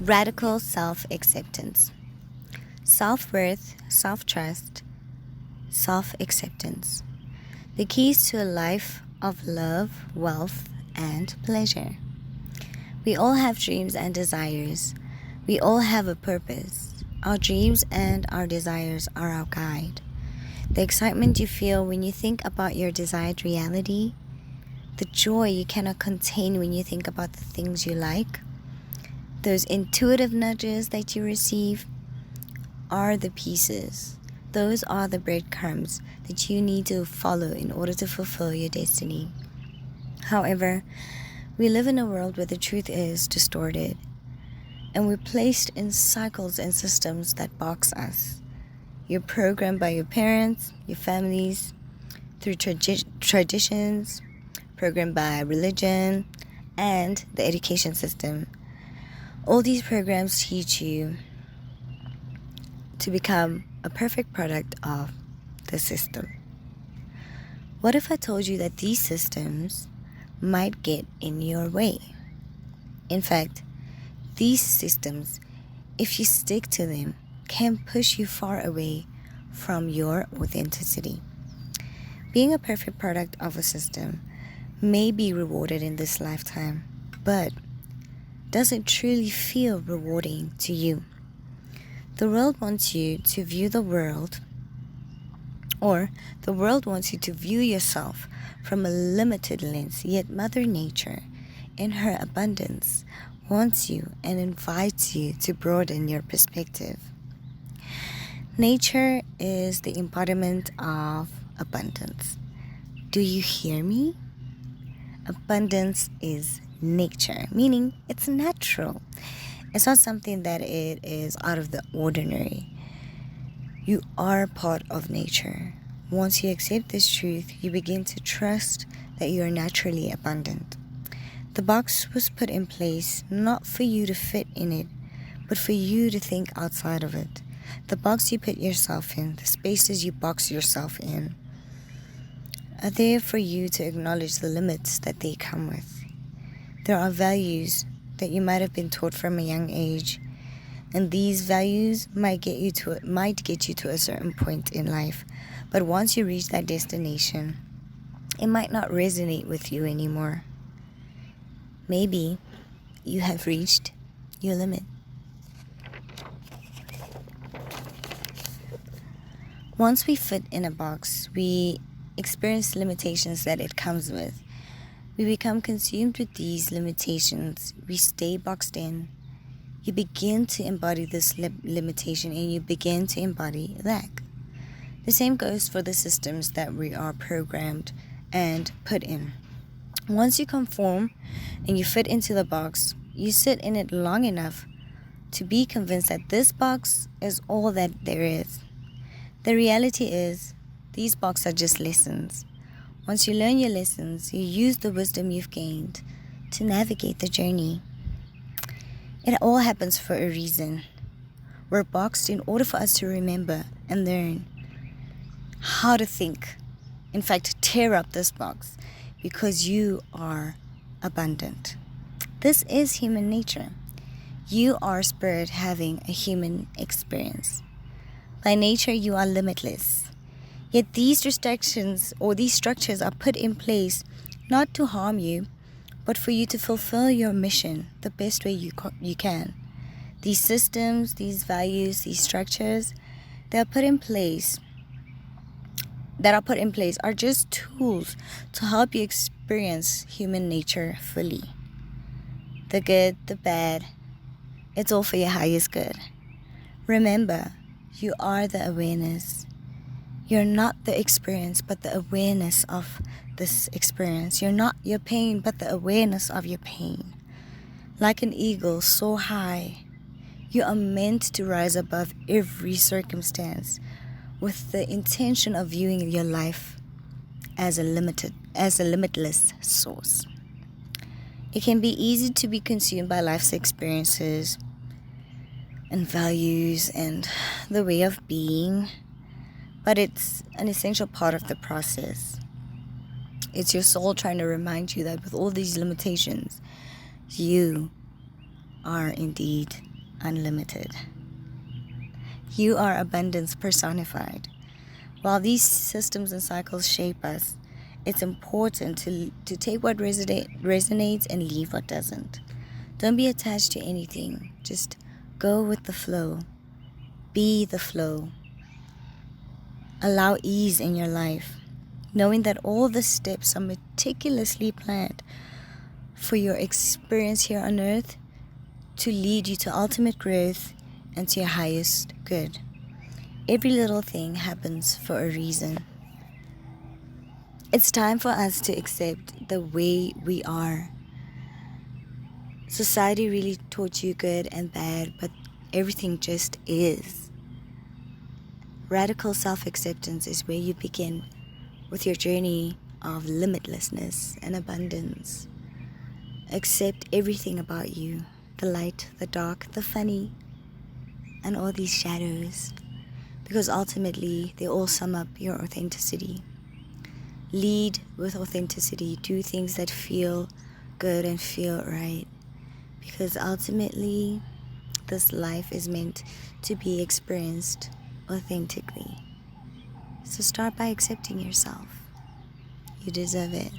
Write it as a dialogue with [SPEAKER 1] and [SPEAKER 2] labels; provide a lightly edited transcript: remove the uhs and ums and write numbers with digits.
[SPEAKER 1] Radical self acceptance, self worth, self trust, self acceptance. The keys to a life of love, wealth, and pleasure. We all have dreams and desires. We all have a purpose. Our dreams and our desires are our guide. The excitement you feel when you think about your desired reality, the joy you cannot contain when you think about the things you like, those intuitive nudges that you receive are the pieces. Those are the breadcrumbs that you need to follow in order to fulfill your destiny. However, we live in a world where the truth is distorted, and we're placed in cycles and systems that box us. You're programmed by your parents, your families, through traditions, programmed by religion, and the education system. All these programs teach you to become a perfect product of the system. What if I told you that these systems might get in your way? In fact, these systems, if you stick to them, can push you far away from your authenticity. Being a perfect product of a system may be rewarded in this lifetime, but does it truly feel rewarding to you? The world wants you to view the world, or the world wants you to view yourself from a limited lens, yet Mother Nature, in her abundance, wants you and invites you to broaden your perspective. Nature is the embodiment of abundance. Do you hear me? Abundance is nature, meaning it's natural. It's not something that it is out of the ordinary. You are part of nature. Once you accept this truth, you begin to trust that you are naturally abundant. The box was put in place not for you to fit in it, but for you to think outside of it. The box you put yourself in, the spaces you box yourself in, are there for you to acknowledge the limits that they come with. There are values that you might have been taught from a young age, and these values might get you to a certain point in life. But once you reach that destination, it might not resonate with you anymore. Maybe you have reached your limit. Once we fit in a box, we experience limitations that it comes with. We become consumed with these limitations. We stay boxed in. You begin to embody this limitation, and you begin to embody lack. The same goes for the systems that we are programmed and put in. Once you conform and you fit into the box, you sit in it long enough to be convinced that this box is all that there is. The reality is, these boxes are just lessons. Once you learn your lessons, you use the wisdom you've gained to navigate the journey. It all happens for a reason. We're boxed in order for us to remember and learn how to think. In fact, tear up this box because you are abundant. This is human nature. You are spirit having a human experience. By nature, you are limitless. Yet these restrictions or these structures are put in place not to harm you, but for you to fulfill your mission the best way you can. These systems, these values, these structures that are put in place are just tools to help you experience human nature fully. The good, the bad, it's all for your highest good. Remember, you are the awareness. You're not the experience, but the awareness of this experience. You're not your pain, but the awareness of your pain. Like an eagle so high, you are meant to rise above every circumstance with the intention of viewing your life as a limitless source. It can be easy to be consumed by life's experiences and values and the way of being, but it's an essential part of the process. It's your soul trying to remind you that with all these limitations, you are indeed unlimited. You are abundance personified. While these systems and cycles shape us, it's important to take what resonates and leave what doesn't. Don't be attached to anything. Just go with the flow. Be the flow. Allow ease in your life, knowing that all the steps are meticulously planned for your experience here on earth to lead you to ultimate growth and to your highest good. Every little thing happens for a reason. It's time for us to accept the way we are. Society really taught you good and bad, but everything just is. Radical self-acceptance is where you begin with your journey of limitlessness and abundance. Accept everything about you, the light, the dark, the funny, and all these shadows, because ultimately they all sum up your authenticity. Lead with authenticity. Do things that feel good and feel right, because ultimately this life is meant to be experienced authentically. So start by accepting yourself. You deserve it.